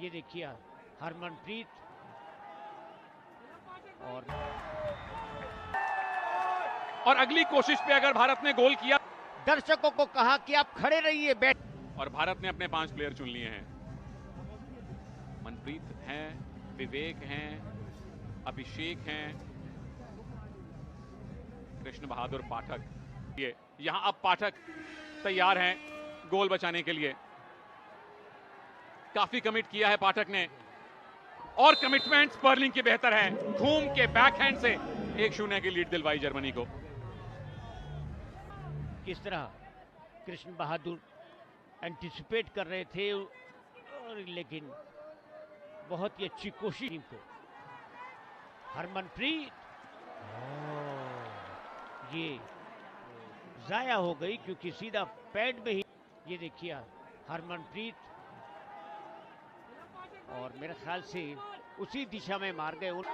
ये देखिए हरमनप्रीत और अगली कोशिश पे अगर भारत ने गोल किया, दर्शकों को कहा कि आप खड़े रहिए बैठ, और भारत ने अपने 5 प्लेयर चुन लिए हैं। मनप्रीत हैं, विवेक हैं, अभिषेक हैं, कृष्ण बहादुर पाठक। ये यहां अब पाठक तैयार हैं गोल बचाने के लिए। काफी कमिट किया है पाठक ने, और कमिटमेंट स्पर्लिंग की बेहतर है। घूम के बैकहैंड से 1-0 की लीड दिलवाई जर्मनी को। किस तरह कृष्ण बहादुर एंटिसिपेट कर रहे थे, और लेकिन बहुत ही अच्छी कोशिश टीम को। हरमनप्रीत ये जाया हो गई क्योंकि सीधा पैड में ही। ये देखिए हरमनप्रीत, और मेरे ख्याल से उसी दिशा में मार गए। और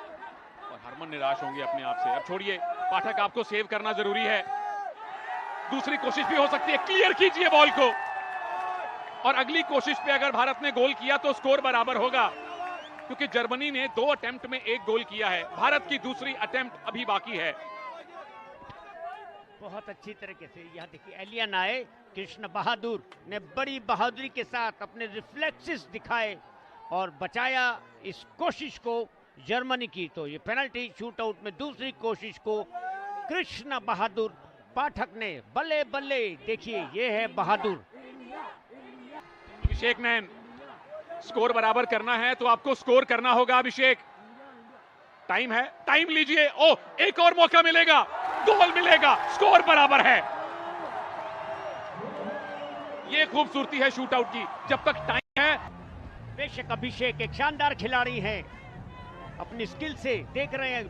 हरमन निराश होंगे अपने आप से। अब छोड़िए, पाठक आपको सेव करना जरूरी है। दूसरी कोशिश भी हो सकती है, क्लियर कीजिए बॉल को। और अगली कोशिश पे अगर भारत ने गोल किया तो स्कोर बराबर होगा, क्योंकि जर्मनी ने 2 अटेम्प्ट में 1 गोल किया है। भारत की दूसरी अटेम्प्ट अभी बाकी है। बहुत अच्छी तरीके से यहाँ देखिए एलियन आए, कृष्ण बहादुर ने बड़ी बहादुरी के साथ अपने रिफ्लेक्सेस दिखाए और बचाया इस कोशिश को जर्मनी की। तो ये पेनल्टी शूटआउट में दूसरी कोशिश को कृष्ण बहादुर पाठक ने, बल्ले बल्ले, देखिए ये है बहादुर। अभिषेक नैन, स्कोर बराबर करना है तो आपको स्कोर करना होगा अभिषेक। टाइम है, टाइम लीजिए। ओ, एक और मौका मिलेगा, गोल मिलेगा, स्कोर बराबर है। ये खूबसूरती है शूटआउट की, जब तक टाइम है। बेशक अभिषेक एक शानदार खिलाड़ी हैं, अपनी स्किल से देख रहे हैं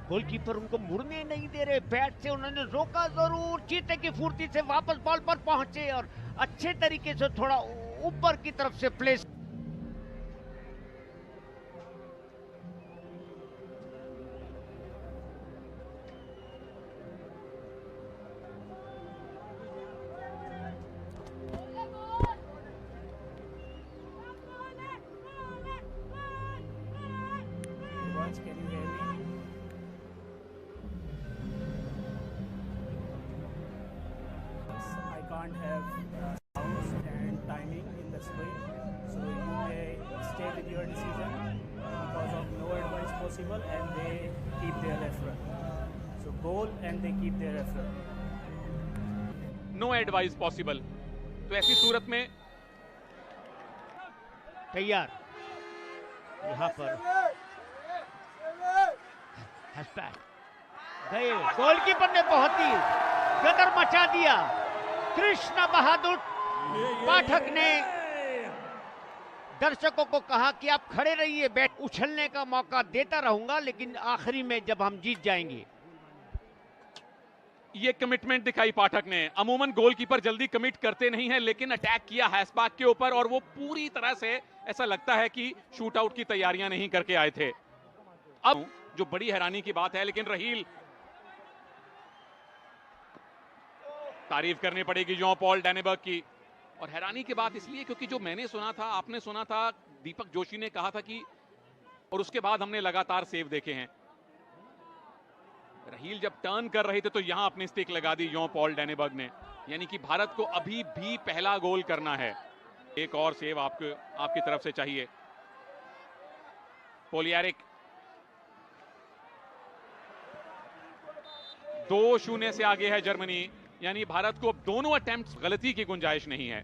गोलकीपर उनको मुड़ने नहीं दे रहे, बैट से उन्होंने रोका जरूर, चीते की फुर्ती से वापस बॉल पर पहुंचे और अच्छे तरीके से थोड़ा ऊपर की तरफ से place. Can you hear me? I can't have sounds and timing in the screen, so you may stay with your decision because of no advice possible, and they keep their referral. So goal and they keep their referral. No advice possible. तो ऐसी सूरत में तैयार, यहाँ पर गए, goalkeeper ने बहुत ही गदर मचा दिया। कृष्ण बहादुर पाठक ने दर्शकों को कहा कि आप खड़े रहिए, बैट उछलने का मौका देता रहूंगा, लेकिन आखिरी में जब हम जीत जाएंगे। ये कमिटमेंट दिखाई पाठक ने। अमूमन गोलकीपर जल्दी कमिट करते नहीं है, लेकिन अटैक किया हैसबैक के ऊपर, और वो पूरी तरह से ऐसा लगता है कि शूटआउट की तैयारियां नहीं करके आए थे। अब जो बड़ी हैरानी की बात है, लेकिन रहील, तारीफ करनी पड़ेगी जॉन पॉल डैनेबर्ग की। और हैरानी की बात इसलिए क्योंकि जो मैंने सुना था, आपने सुना था, दीपक जोशी ने कहा था कि, और उसके बाद हमने लगातार सेव देखे हैं, रहील जब टर्न कर रहे थे तो यहां अपनी स्टिक लगा दी जॉन पॉल डैनेबर्ग ने। यानी कि भारत को अभी भी पहला गोल करना है। एक और सेव आपकी तरफ से चाहिए। पोलियारिक 2-0 से आगे है जर्मनी, यानी भारत को अब दोनों अटेम्प्ट्स गलती की गुंजाइश नहीं है।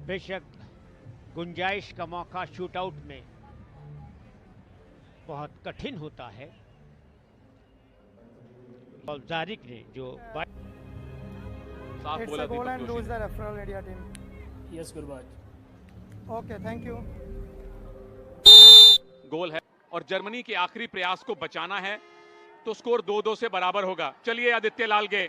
बेशक गुंजाइश का मौका शूटआउट में बहुत कठिन होता है। और जारिक ने जो साफ बोला goal and Deepak lose Joshi. the referral area team. Yes, Gurbaj. Okay, thank you. गोल है, और जर्मनी के आखिरी प्रयास को बचाना है तो स्कोर 2-2 से बराबर होगा। चलिए आदित्य लालगे,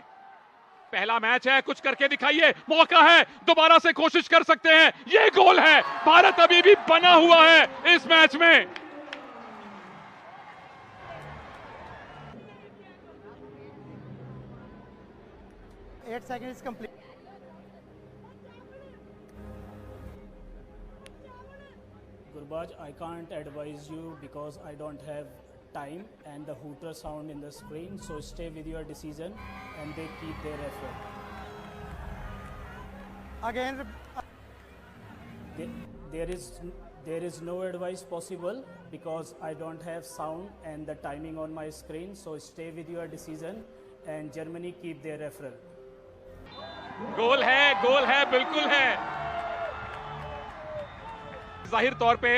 पहला मैच है, कुछ करके दिखाइए, मौका है, दोबारा से कोशिश कर सकते हैं। ये गोल है, भारत अभी भी बना हुआ है इस मैच में। 8 seconds complete. Gurbaj, I can't advise you because I don't have time and the hooter sound in the screen. So stay with your decision and they keep their effort. Again, There is no advice possible because I don't have sound and the timing on my screen. So stay with your decision and Germany keep their referral. गोल है, बिल्कुल है। जाहिर तौर पे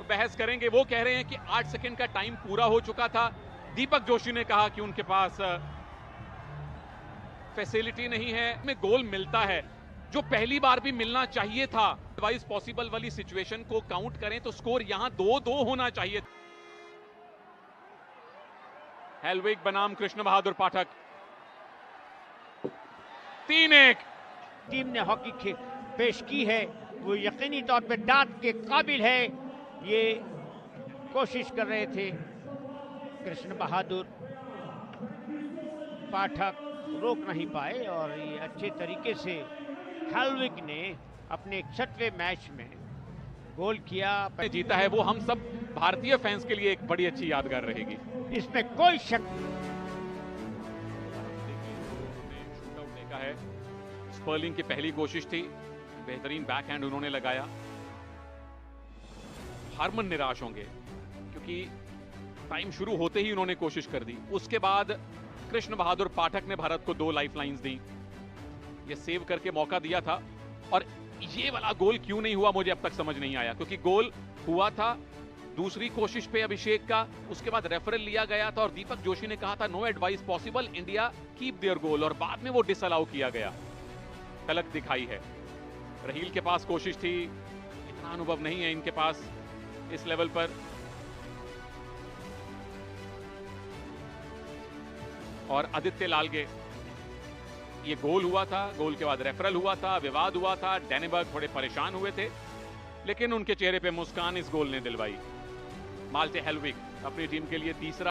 बहस करेंगे, वो कह रहे हैं कि 8 सेकंड का टाइम पूरा हो चुका था। दीपक जोशी ने कहा कि उनके पास फैसिलिटी नहीं है, में गोल मिलता है जो पहली बार भी मिलना चाहिए था। एडवाइस पॉसिबल वाली सिचुएशन को काउंट करें तो स्कोर यहां 2-2 होना चाहिए। हेलविग बनाम कृष्ण बहादुर पाठक 3-1। टीम ने हॉकी पेश की है, वो यकीनी तौर पे दांत के काबिल है। ये कोशिश कर रहे थे कृष्ण बहादुर, पाठक रोक नहीं पाए और ये अच्छे तरीके से हेलविग ने अपने 6वें मैच में गोल किया, जीता है। वो हम सब भारतीय फैंस के लिए एक बड़ी अच्छी यादगार रहेगी, इसमें कोई शक। शूटआउट देखा है, स्पर्लिंग की पहली कोशिश थी, बेहतरीन बैकहैंड उन्होंने लगाया। हारमन निराश होंगे क्योंकि टाइम शुरू होते ही उन्होंने कोशिश कर दी। उसके बाद कृष्ण बहादुर पाठक ने भारत को 2 लाइफलाइंस दी, ये सेव करके मौका दिया था। और ये वाला गोल क्यों नहीं हुआ मुझे अब तक समझ नहीं आया, क्योंकि गोल हुआ था दूसरी कोशिश पे अभिषेक का, उसके बाद रेफरल लिया गया था और दीपक जोशी ने कहा था no advice possible, India keep their goal, और बाद में वो डिसअलाउ किया गया। तलक दिखाई है। रहील के पास कोशिश थी, इतना अनुभव नहीं है इनके पास इस लेवल पर। और आदित्य लालगे, ये गोल हुआ था, गोल के बाद रेफरल हुआ था, विवाद हुआ था, डेनेबर्ग थोड़े परेशान हुए थे, लेकिन उनके चेहरे पे मुस्कान इस गोल ने दिलवाई। माल्टे हेलविग अपनी टीम के लिए तीसरा